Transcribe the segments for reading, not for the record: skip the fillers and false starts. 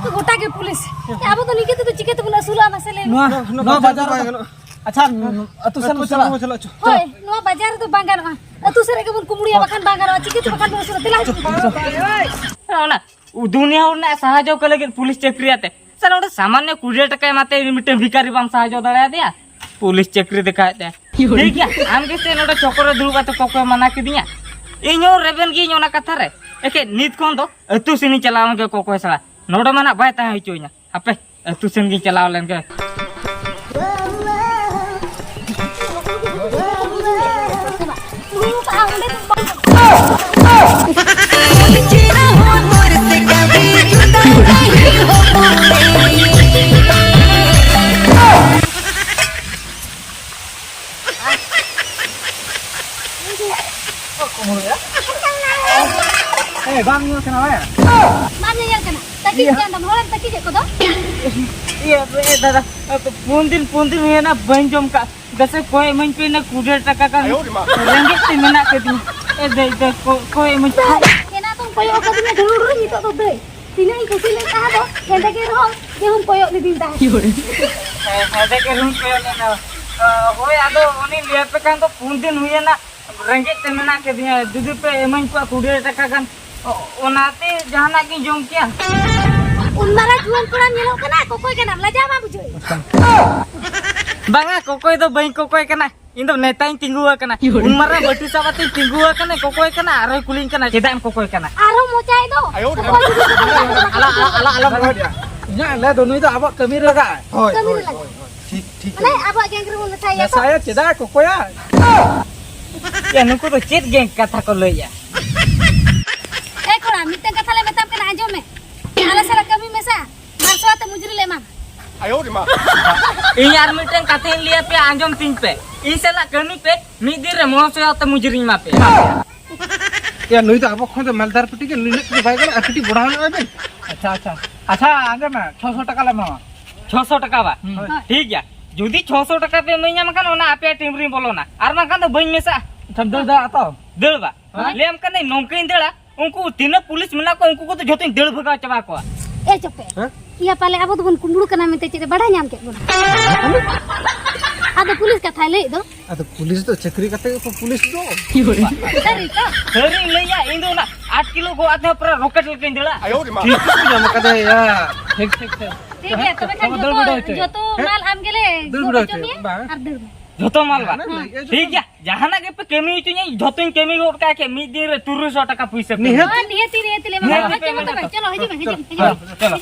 तो गोटा के पुलिस अब तो निके तो चिके तो बुला सुला मसले नो बाजार अच्छा अतु सन चला होय नो बाजार तो बांगानवा अतु सरे के बुन कुमुड़िया बखान बांगानवा चिके तो बखान सुला तिला ना दुनिया उन्ना सहाजो के लगे पुलिस चक्री आते सर ओडे सामान्य 20 टका माते मिटे भिखारी बाम सहाजो दड़ा दिया पुलिस चक्री दिखाते ठीक है आम के से नोडे चोकर दुलबा तो कोको मना किदिया इño रेबन गी ñona कथा रे एके नीत कोन दो अतु सिनी चलाव के कोको सला नोडे मना बाय ता हिचोइना अपे अतु सिन गी चलाव लेन के bang yo kenapa ya? Mana yang kena? Tadi jangan orang tadi je kodo. Iya, दादा पुंदिन ये ना बंजम का जैसे कोई मन पे ना 20 टका का रंगे से मना के दी दे कोई मन केना तुम कोयो को दिने ढुल नितो तो दे तिने खुशी ले कहा दो हेंदे के रहो जे हम कोयो ले दिन ता हेंदे के रूम कोयो ले ना होय आदो उनी लिया पे कान तो पुंदिन हुए ना रंगे से मना के दी दुदु पे मन को 20 टका का ओनाते जहाना की जों क्या उनमारा जुआन कोड़ा नेलो कना कोकोय के नाम लजा मा बुझोय बांगा कोकोय तो बई कोकोय कना इन तो नेताई तिंगुआ कना उनमारा बटू साबाते तिंगुआ कना कोकोय कना आरो कुलिन कना चेदाम कोकोय कना आरो मोचाय दो ala nya le donu itu abak kami raga hoy ठीक ले अब गैंग रे बोलता है saya ceda kokoya ya नुको तो चेत गैंग कथा को लइया ए कोड़ा मिते कथा ले बताम के आजो में आला सारा कमी में सा मारसवा त मुजरी ले मा ayo di ma इन यार मिटन कथा लिया पे आंजम तीन पे इन सला कमी पे मिदिर रे मोसया त मुजरी मा पे ya nuy to abak khon maldaर पट्टी के नुने के भाई गल अटटी बढ़ाने आबे अच्छा आगे में 600 टका ले मामा 600 टका बा ठीक है जुदी 600 टका पे मइया मकान ओना आपे टिमरी बोलो ना आर मकान तो बइन मेसा दल दा आता दल बा लेम कने नौकरी देला उनको तीन पुलिस मिला को उनको तो जोतिन दल भगा चबा को ए चुप या पाले अब तो बन कुंबुड़ कना में ते बड़ा नाम के आदो पुलिस का था ले दो अतो पुलिस तो चक्री करते पुलिस तो सरी लइया इंदो ना 8 किलो को आते पर रॉकेट लेके देला ठीक है मकदे या ठीक ठीक है तबे खान जो तो माल आम गेले झोतो माल बा ठीक है जहाना के पे केमी चुनी झोतो केमी गोट का के मी दिन रे 300 टका पैसा निहती ले चलो चलो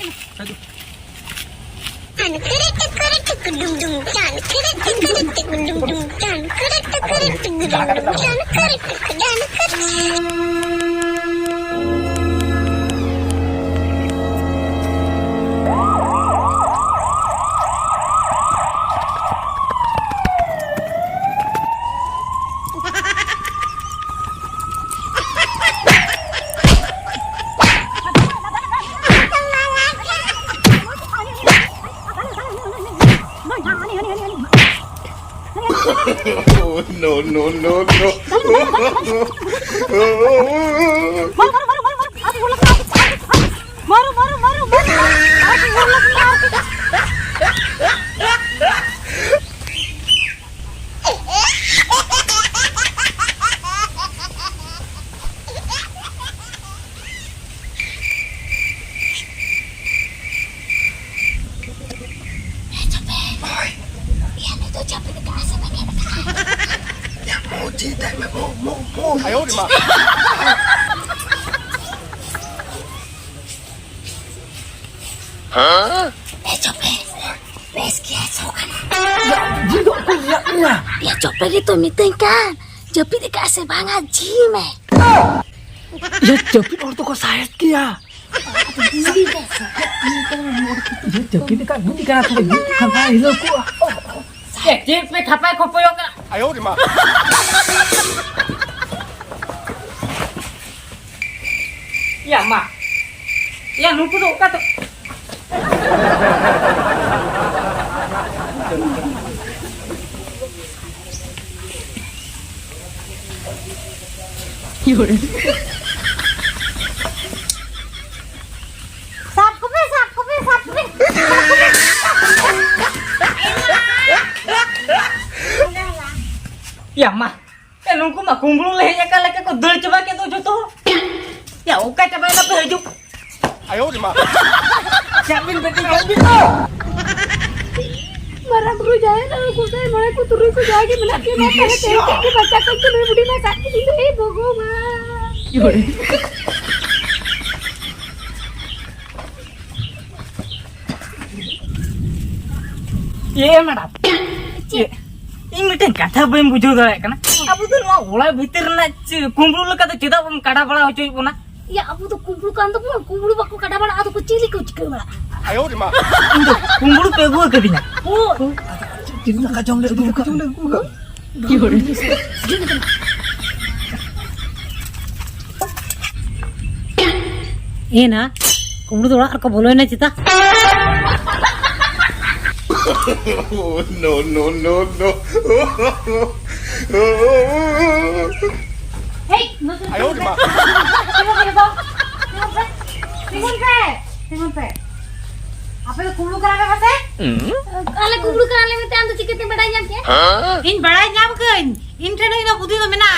no. Ayo di ma. Hah? Cope. Wes kia sokana. Ya cope itu meeting kan. Jopi dikasih banget jim ya jopi orang tuh kok sayat kia jopi dekat budi kan apa ini kan hilang ku jim pe khapai khopoyo ka ayo di ma ya ma ya nuku do ka to साफ को भी Ya mah, nunggu mah kumpul leh ya kalau kau dul coba kita jodoh. Ya oke coba apa hidup. 哎呦我的妈！ Siapin beti kambing. Marah bro jaya na aku saya mulai ku turun ku jagi melaki mata hati ku baca kan tu budi masa ini Bhagwan. Iya madam. Ini miten kata bem bujuk dah kan? Abu tu nuah ulai bitir na kumpul lu kata cita bem kada bala hocoi puna. Ya aku tu kumpul kan tu kumpul baku kada bala atau kecil ku cikgu bala. 哎呦我的妈！ Indo kumpul pegu ke dina. Oh, Jadi nak kacau lek buka. ಏನ ಕುಂಬಳದ ಒಳಗ ಅರ್ಕ ಬೋಲೋ ಏನೈತಿತ Oh no no no no! Hey 哎呦我的妈！ apa kumbulu kara kate ale kumbulu kara le mete andu cikete badai nyam ke in badai nyam ke in treno ina budi no mena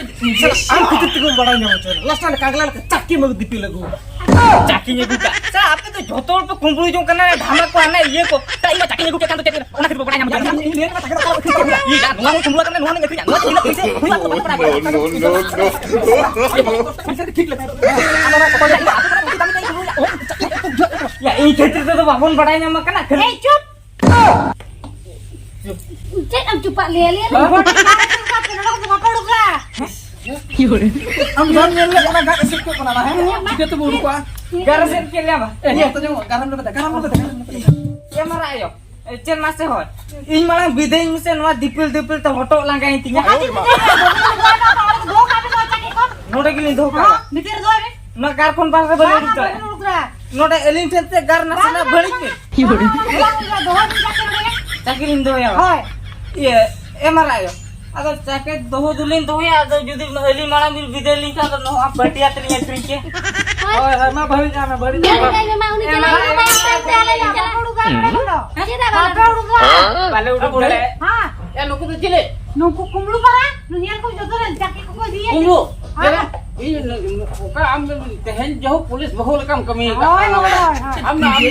Am kita tengok barangnya macam. Last kali kagak lah caki mau dipi lagu. Cakinya buka. Sa apa tu jotol pe kumpul jong kana dhama ko ana iye ko. Ta ima cakinya buka kan tu cekir. Ona kita pokoknya nyam. Ini kan tak kira. Iya, nuang kumpul kan nuang ngerti. Nuang tidak bisa. No no no no! Ya ini cerita tu babon badai nyam kana. hey cup cek am cupak le Am jangan lihat orang gak kesik kau pernah lah. Kita tu buru kuah. Garasen ke liya ba? Iya tengok garam lu kata. Ya mara ayo. Cen masih hot. Ini malah bidai mesen wa dipil to hotok langkai intinya. 哎呦我的妈！ Noda gilin do ka. mikir do re Na gar kon par bali utra. Noda elin tente gar na sana balik ke. Cakirin do ya. hoy Iya, mara ayo. Agar cakit doho dulin to ya ada judi elin malam bil bidai lin ka no ap batia tenya trinke. Oh, mah balik jangan balik. ini mau ni jalan Bale udah boleh. ha Ya lu kudu jile. nungku kumbulu para nunyan ko jodoh caki ko dia Tunggu. Ya. Ini oka ambil tehen jauh polis bahul kam kami. hoy hoy Ambil.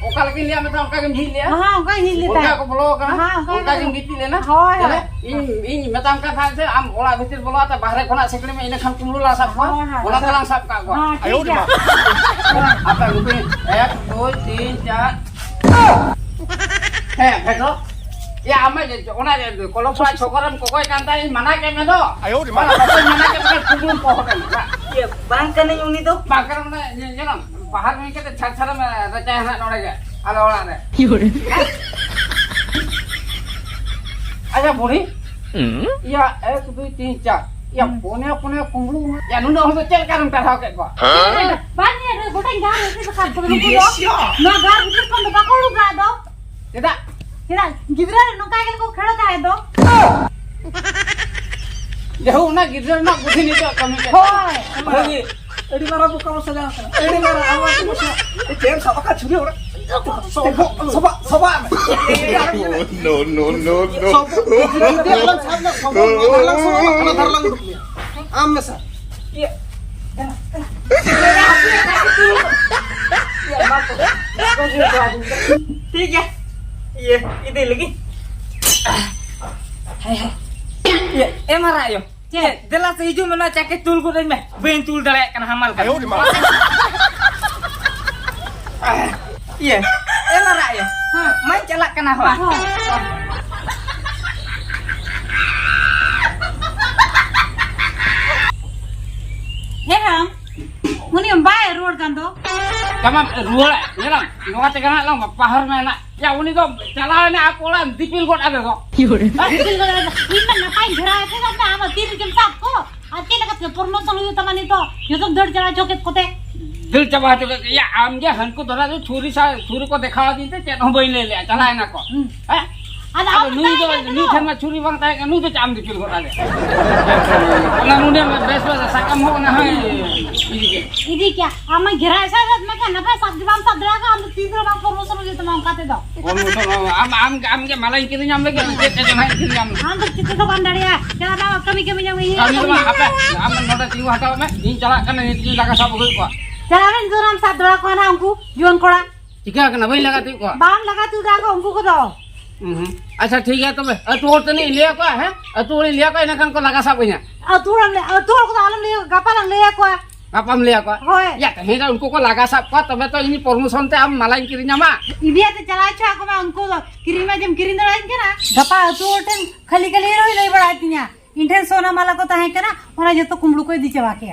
Oka lagi lihat macam oka gem jile. ha ka hili Oka ta ko bolo kan. Ha, Oka gem gitu le na. hoy hoy Ini macam kata saya am olah betul bolo atau bahare kona sekali me ini kan kumulu lah sab ko. Olah talang sab ka ko. 哎呦我的妈！ Apa lu pin? 1 2 3 4. Betul. Ya ame je ona je kalau pula chokoran kokoi kantai mana ke me do. 哎呦我的 Mana 妈！ kokoi mana ke bukan kumulu poho kan. Iya, bang kan ini tuh. Bakar mana jangan bahar me ke छाछरा में रचा है नोड़े के. Ala olah ne. Aja buri. Ya 1 2 3 4. Ya punya kumulu. Ya nunda ho cel karam ta ke ko. banyak ada gotai gar itu kan tu no gar itu kan do bakolu ga do Tidak. tidak gidra no kagal ko khada ka do Jauh na gidra na budhi ni to kami ke. hoy Lagi. Edi mara buka saja. Edi mara awak tu masa. Jem sama ka churi orang. Soba. Oh no no no no! Dia lang sabna soba. Langsung ana darlang. Am masa. Iya. ठीक है ये ini lagi hai iya mara ayo jelas hijau mana cakit tul ko dai me ben tul dale kan hamal 哎 kan 呦我的妈！ iya mara ayo main celak kan apa he ram muni mbay road kan do Kama ruala, yaram. Noka te kana lang pahar me na. Ya uni to chala ne akola dipil got age ko. Dipil ko inna na pain dhara the na ama tir kem sap ko ate lagat promotion hu tamani to yo to dad jara joket kote Dil chaba to ya am je han ko dora to churi ko dekhawa din te chen hobai le le chala na ko. ada Aduh, nu itu nu sama curi bang tanya nu itu cam dicuri kok ada. Kalau nu dia best sakam ho na hai. ini kya ama gira ऐसा है मैं क्या नफा सब दिवाम सब दरागा हम तीसरा बार promotion हो जाता मैं काटे दो am ke malah kiri nyam lagi ke jangan kiri nyam. हम तो कितने तो bandariya क्या ना कमी कमी जम गई Kami mah apa? Am noda tinggu hata me. Ini cala kan ini laga sab goi ko. चला रे जो हम साथ दरा को ना हमको जीवन कोड़ा Tiga kena bai laga tu ko. बाम लगा तू जाको हमको को दो अच्छा ठीक है तो तू और तो नहीं लिया को है तू और लिया को इन्हें को लगा सब nya. और तू हम ले और तू को आलम ले गपालंग ले को Apa melihat ko? होय Ya teh dah unku ko laga sab ko तबे तो ini promotion te am malah kiri nyama. इबिया ते चला छा को मैं उनको किरी में जम किरी दरा के ना गपा तू ओटन खली खली रोई नहीं बढ़ाती ना इंटेंस सोना माला को ता है के ना और जो तो कुमड़ू को दी चवा के